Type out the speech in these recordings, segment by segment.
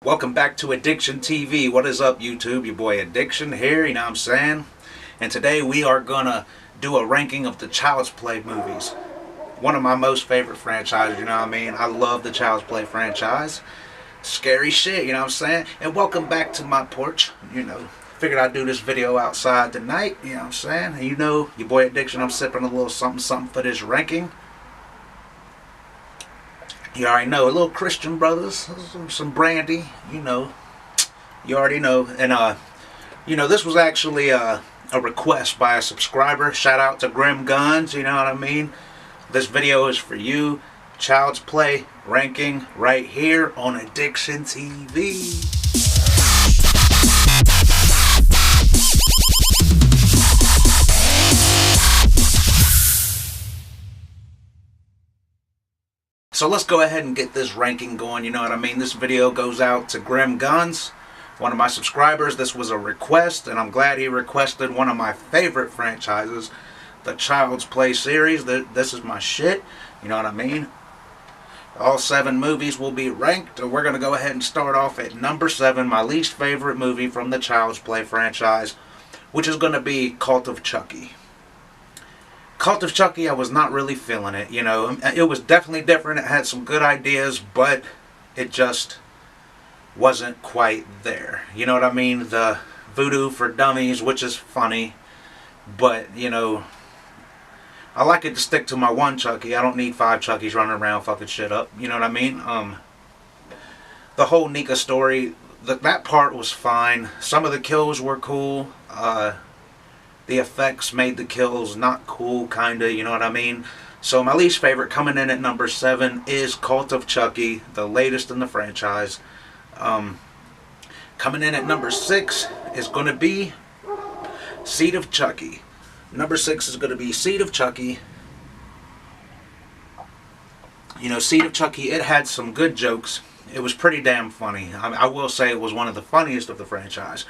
Welcome back to Addiction TV. What is up, YouTube? Your boy Addiction here, you know what I'm saying? And today we are gonna do a ranking of the Child's Play movies. One of my most favorite franchises, you know what I mean? I love the Child's Play franchise. Scary shit, you know what I'm saying? And welcome back to my porch, you know. Figured I'd do this video outside tonight, you know what I'm saying? And you know, your boy Addiction, I'm sipping a little something for this ranking. You already know, a little Christian Brothers, some brandy, you know. You already know. And, you know, this was actually a request by a subscriber. Shout out to Grim Guns, you know what I mean? This video is for you. Child's Play ranking right here on Addiction TV. So let's go ahead and get this ranking going, you know what I mean? This video goes out to Grim Guns, one of my subscribers. This was a request, and I'm glad he requested one of my favorite franchises, the Child's Play series. This is my shit, you know what I mean? All 7 movies will be ranked, and we're going to go ahead and start off at number 7, my least favorite movie from the Child's Play franchise, which is going to be Cult of Chucky. Cult of Chucky, I was not really feeling it, you know. It was definitely different. It had some good ideas, but it just wasn't quite there. You know what I mean? The voodoo for dummies, which is funny, but, you know, I like it to stick to my one Chucky. I don't need 5 Chuckies running around fucking shit up. You know what I mean? The whole Nika story, that part was fine. Some of the kills were cool. The effects made the kills not cool, kinda, you know what I mean? So my least favorite, coming in at number 7, is Cult of Chucky, the latest in the franchise. Coming in at number 6 is going to be Seed of Chucky. Number 6 is going to be Seed of Chucky. You know, Seed of Chucky, it had some good jokes. It was pretty damn funny. I will say it was one of the funniest of the franchise.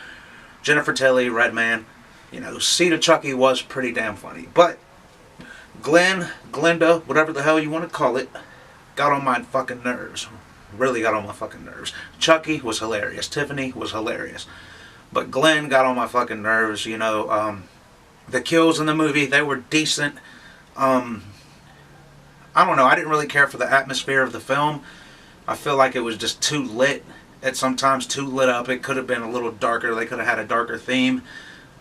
Jennifer Tilly, Redman. You know, Seed of Chucky was pretty damn funny. But Glenda, whatever the hell you want to call it, got on my fucking nerves. Really got on my fucking nerves. Chucky was hilarious. Tiffany was hilarious. But Glenn got on my fucking nerves, you know. The kills in the movie, they were decent. I don't know. I didn't really care for the atmosphere of the film. I feel like it was just too lit. At sometimes too lit up. It could have been a little darker. They could have had a darker theme.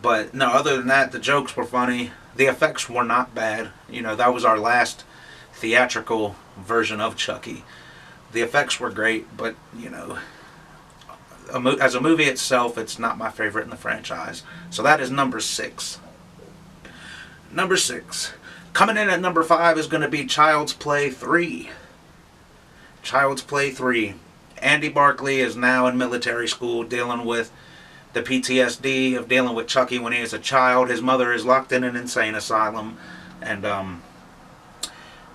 But no, other than that, the jokes were funny. The effects were not bad. You know, that was our last theatrical version of Chucky. The effects were great, but, you know, as a movie itself, it's not my favorite in the franchise. So that is number 6. Number 6. Coming in at number 5 is going to be Child's Play 3. Child's Play 3. Andy Barclay is now in military school dealing with the PTSD of dealing with Chucky when he was a child. His mother is locked in an insane asylum, and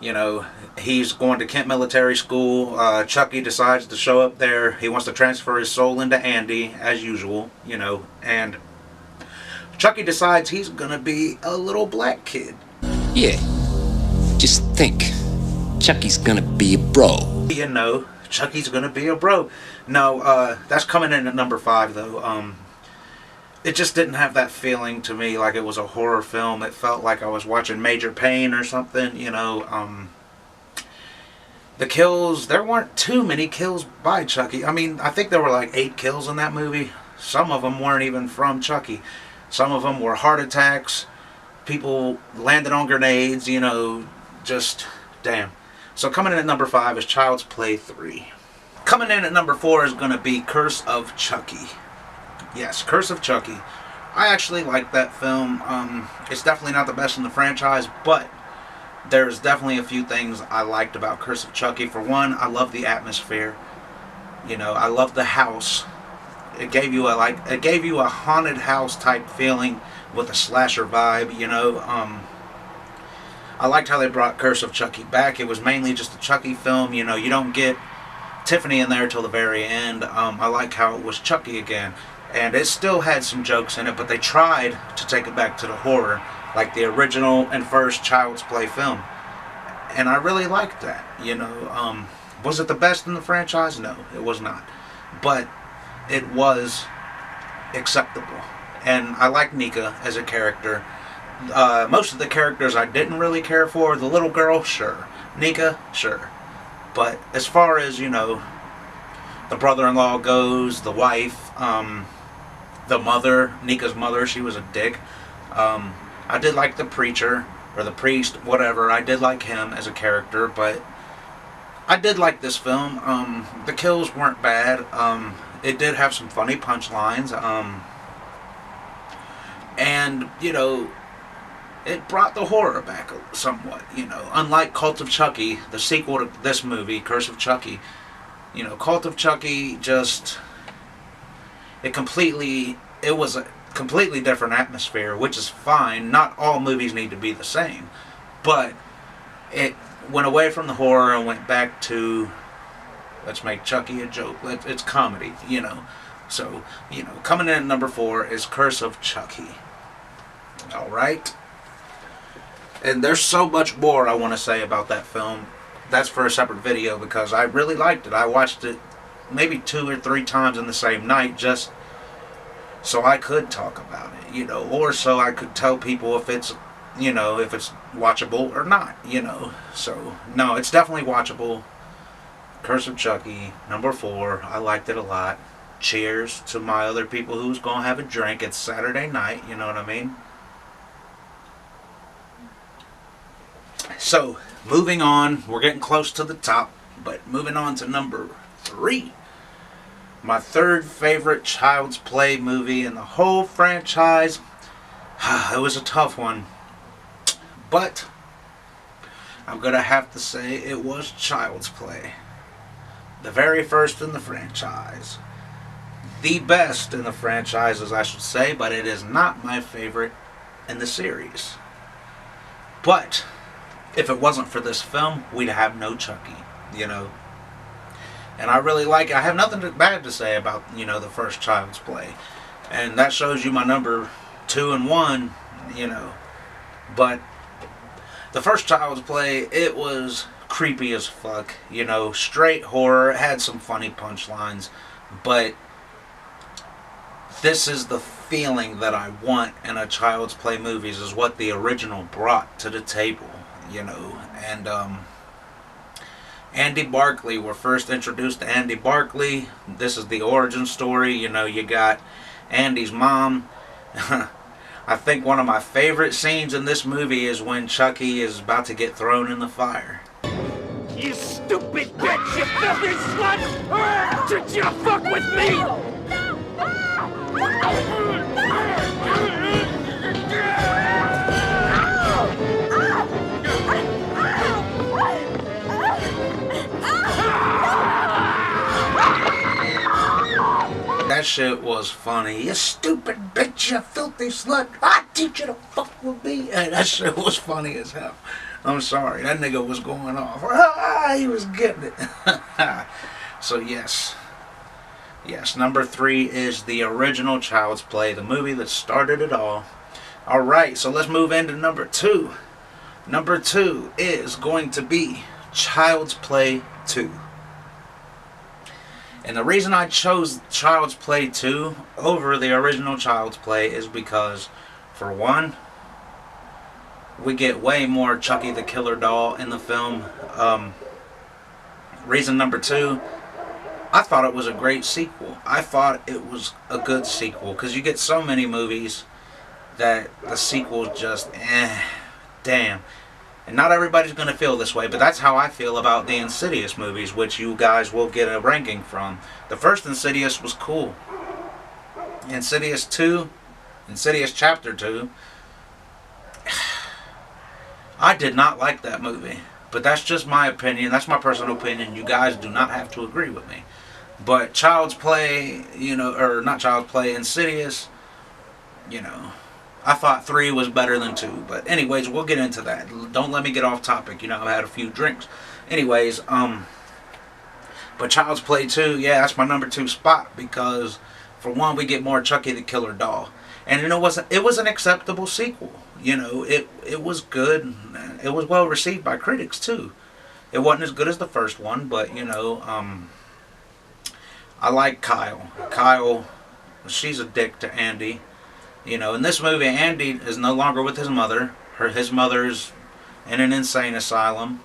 you know, he's going to Kent Military School. Chucky decides to show up there. He wants to transfer his soul into Andy, as usual, you know, and Chucky decides he's gonna be a little black kid. Yeah, just think, Chucky's gonna be a bro. You know, Chucky's gonna be a bro. No, that's coming in at number 5, though. It just didn't have that feeling to me like it was a horror film. It felt like I was watching Major Payne or something, you know. The kills, there weren't too many kills by Chucky. I mean, I think there were like 8 kills in that movie. Some of them weren't even from Chucky. Some of them were heart attacks. People landed on grenades, you know, just damn. So coming in at number 5 is Child's Play 3. Coming in at number 4 is going to be Curse of Chucky. Yes, Curse of Chucky. I actually like that film. It's definitely not the best in the franchise, but there's definitely a few things I liked about Curse of Chucky. For one, I love the atmosphere. You know, I love the house. It gave you a haunted house type feeling with a slasher vibe, you know. I liked how they brought Curse of Chucky back. It was mainly just a Chucky film. You know, you don't get Tiffany in there till the very end. I like how it was Chucky again. And it still had some jokes in it, but they tried to take it back to the horror, like the original and first Child's Play film. And I really liked that, you know. Was it the best in the franchise? No, it was not. but it was acceptable. And I like Nika as a character. Most of the characters I didn't really care for. The little girl, sure. Nika, sure. But as far as, the brother-in-law goes, the wife, the mother, Nika's mother, she was a dick. I did like the preacher, or the priest, whatever. I did like him as a character, but I did like this film. The kills weren't bad. It did have some funny punchlines. And, it brought the horror back somewhat, Unlike Cult of Chucky, the sequel to this movie, Curse of Chucky, Cult of Chucky it was a completely different atmosphere, which is fine. Not all movies need to be the same. But it went away from the horror and went back to, let's make Chucky a joke. It's comedy, So, coming in at number 4 is Curse of Chucky. Alright? And there's so much more I want to say about that film. That's for a separate video because I really liked it. I watched it maybe 2 or 3 times in the same night just so I could talk about it, or so I could tell people if it's, if it's watchable or not, So, no, it's definitely watchable. Curse of Chucky, number 4. I liked it a lot. Cheers to my other people who's going to have a drink. It's Saturday night, you know what I mean? So, moving on, we're getting close to the top, but moving on to number 3. My third favorite Child's Play movie in the whole franchise. It was a tough one, but I'm going to have to say it was Child's Play. The very first in the franchise. The best in the franchises, I should say, but it is not my favorite in the series. But if it wasn't for this film, we'd have no Chucky, And I really like it. I have nothing bad to say about, the first Child's Play. And that shows you my number 2 and 1, But the first Child's Play, it was creepy as fuck, straight horror. It had some funny punchlines. But this is the feeling that I want in a Child's Play movies, is what the original brought to the table, And Andy Barclay, we're first introduced to Andy Barclay. This is the origin story. You got Andy's mom. I think one of my favorite scenes in this movie is when Chucky is about to get thrown in the fire. You stupid bitch, you filthy slut! Did you fuck with me? That shit was funny. You stupid bitch, you filthy slut. I teach you to fuck with me. Hey, that shit was funny as hell. I'm sorry. That nigga was going off. He was getting it. So, yes. Yes, number 3 is the original Child's Play, the movie that started it all. Alright, so let's move into number 2. Number 2 is going to be Child's Play 2. And the reason I chose Child's Play 2 over the original Child's Play is because, for one, we get way more Chucky the Killer Doll in the film. Reason number 2, I thought it was a great sequel. I thought it was a good sequel, because you get so many movies that the sequel just, damn. And not everybody's going to feel this way, but that's how I feel about the Insidious movies, which you guys will get a ranking from. The first Insidious was cool. Insidious 2, Insidious Chapter 2, I did not like that movie. But that's just my opinion. That's my personal opinion. You guys do not have to agree with me. But Child's Play, or not Child's Play, Insidious, I thought 3 was better than 2. But anyways, we'll get into that. Don't let me get off topic. I've had a few drinks. Anyways, but Child's Play 2, yeah, that's my number 2 spot. Because, for one, we get more Chucky the Killer Doll. And it was an acceptable sequel. It was good. It was well received by critics, too. It wasn't as good as the first one, but, I like Kyle. Kyle, she's a dick to Andy. You know, in this movie, Andy is no longer with his mother. His mother's in an insane asylum,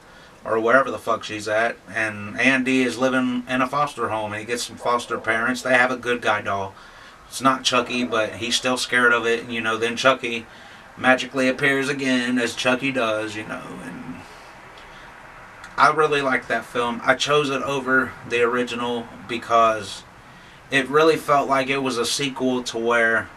or wherever the fuck she's at, and Andy is living in a foster home, and he gets some foster parents. They have a good guy doll. It's not Chucky, but he's still scared of it. You know, then Chucky magically appears again, as Chucky does, you know, and I really like that film. I chose it over the original because it really felt like it was a sequel to where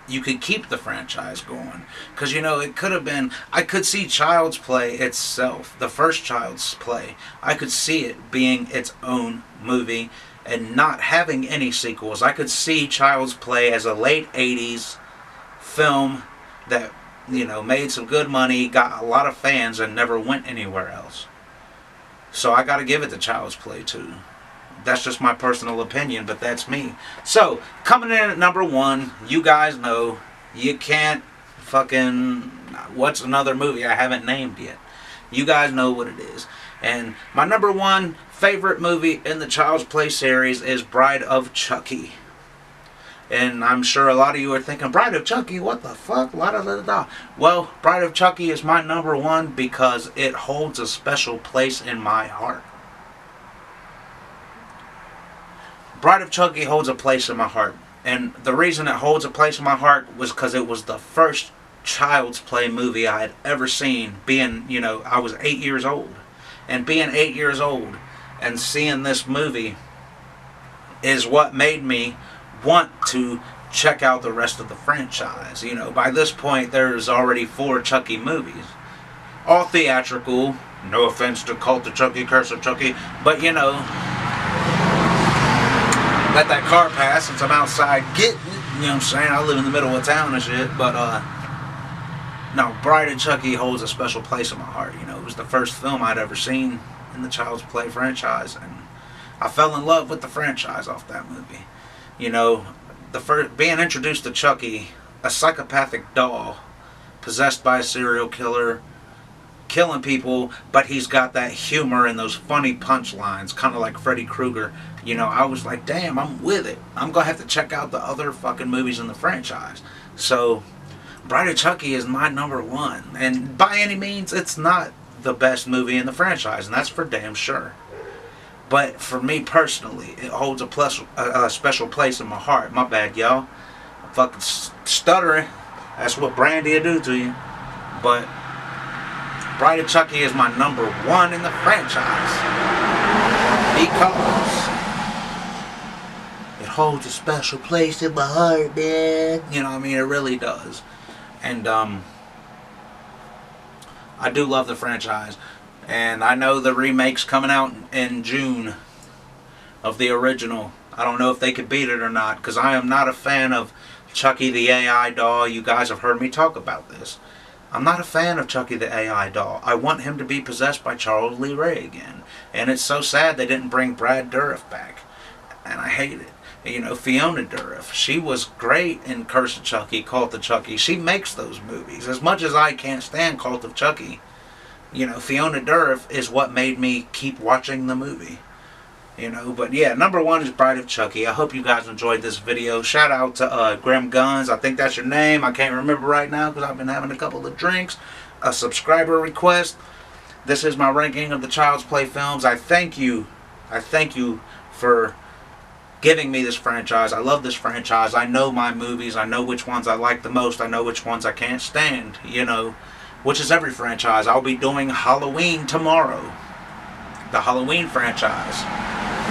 you could keep the franchise going. Because, you know, it could have been, I could see Child's Play itself, the first Child's Play, I could see it being its own movie and not having any sequels. I could see Child's Play as a late 80s film that, you know, made some good money, got a lot of fans, and never went anywhere else. So I gotta give it to Child's Play too. That's just my personal opinion, but that's me. So, coming in at number 1, you guys know, you can't fucking, what's another movie I haven't named yet? You guys know what it is. And my number 1 favorite movie in the Child's Play series is Bride of Chucky. And I'm sure a lot of you are thinking, Bride of Chucky, what the fuck? La da da da. Well, Bride of Chucky is my number 1 because it holds a special place in my heart. Bride of Chucky holds a place in my heart. And the reason it holds a place in my heart was because it was the first Child's Play movie I had ever seen. Being, you know, I was 8 years old. And being 8 years old and seeing this movie is what made me want to check out the rest of the franchise. You know, by this point there's already 4 Chucky movies, all theatrical. No offense to Cult of Chucky, Curse of Chucky, but you know, let that car pass since I'm outside getting it. You know what I'm saying? I live in the middle of town and shit, but no, Bride of Chucky holds a special place in my heart. You know, it was the first film I'd ever seen in the Child's Play franchise, and I fell in love with the franchise off that movie. You know, the first, being introduced to Chucky, a psychopathic doll possessed by a serial killer, killing people, but he's got that humor and those funny punchlines, kind of like Freddy Krueger. You know, I was like, damn, I'm with it. I'm going to have to check out the other fucking movies in the franchise. So, Bride of Chucky is my number 1. And by any means, it's not the best movie in the franchise, and that's for damn sure. But for me personally, it holds a special place in my heart. My bad, y'all. I'm fucking stuttering. That's what brandy will do to you. But Bride of Chucky is my number 1 in the franchise. Because it holds a special place in my heart, man. You know what I mean? It really does. And I do love the franchise. And I know the remake's coming out in June of the original. I don't know if they could beat it or not, because I am not a fan of Chucky the AI doll. You guys have heard me talk about this. I'm not a fan of Chucky the AI doll. I want him to be possessed by Charles Lee Ray again. And it's so sad they didn't bring Brad Dourif back. And I hate it. You know, Fiona Dourif, she was great in Curse of Chucky, Cult of Chucky. She makes those movies. As much as I can't stand Cult of Chucky, you know, Fiona Dourif is what made me keep watching the movie. You know, but yeah, number 1 is Bride of Chucky. I hope you guys enjoyed this video. Shout out to Grim Guns. I think that's your name. I can't remember right now because I've been having a couple of drinks. A subscriber request. This is my ranking of the Child's Play films. I thank you. I thank you for giving me this franchise. I love this franchise. I know my movies. I know which ones I like the most. I know which ones I can't stand. You know, which is every franchise. I'll be doing Halloween tomorrow. The Halloween franchise.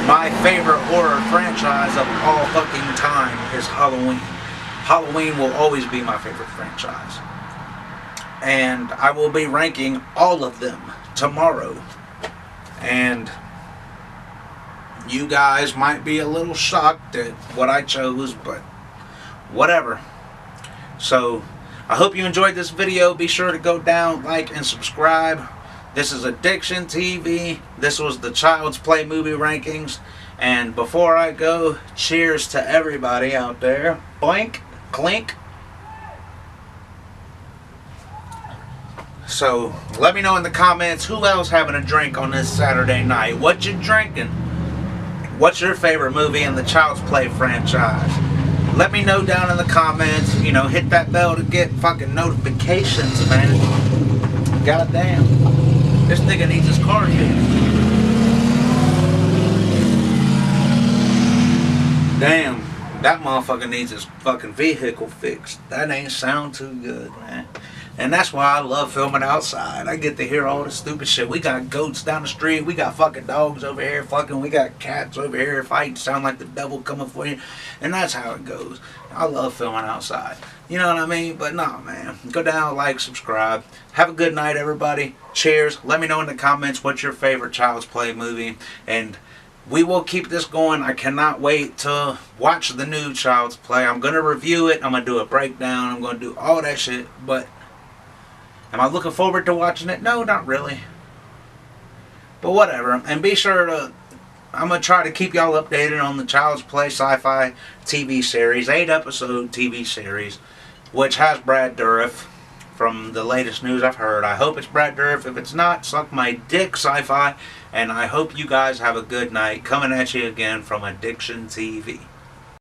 My favorite horror franchise of all fucking time is Halloween. Halloween will always be my favorite franchise. And I will be ranking all of them tomorrow. And you guys might be a little shocked at what I chose, but whatever. So, I hope you enjoyed this video. Be sure to go down, like, and subscribe. This is Addiction TV. This was the Child's Play movie rankings. And before I go, cheers to everybody out there. Boink, clink. So, let me know in the comments who else having a drink on this Saturday night. What you drinking? What's your favorite movie in the Child's Play franchise? Let me know down in the comments. You know, hit that bell to get fucking notifications, man. Goddamn. This nigga needs his car fixed. Damn. That motherfucker needs his fucking vehicle fixed. That ain't sound too good, man. And that's why I love filming outside. I get to hear all the stupid shit. We got goats down the street. We got fucking dogs over here fucking. We got cats over here fighting. Sound like the devil coming for you. And that's how it goes. I love filming outside. You know what I mean? But nah, man. Go down, like, subscribe. Have a good night, everybody. Cheers. Let me know in the comments what's your favorite Child's Play movie. And we will keep this going. I cannot wait to watch the new Child's Play. I'm going to review it. I'm going to do a breakdown. I'm going to do all that shit. But am I looking forward to watching it? No, not really. But whatever. And be sure to, I'm going to try to keep y'all updated on the Child's Play sci-fi TV series, 8-episode TV series, which has Brad Dourif from the latest news I've heard. I hope it's Brad Dourif. If it's not, suck my dick, sci-fi. And I hope you guys have a good night. Coming at you again from Addiction TV.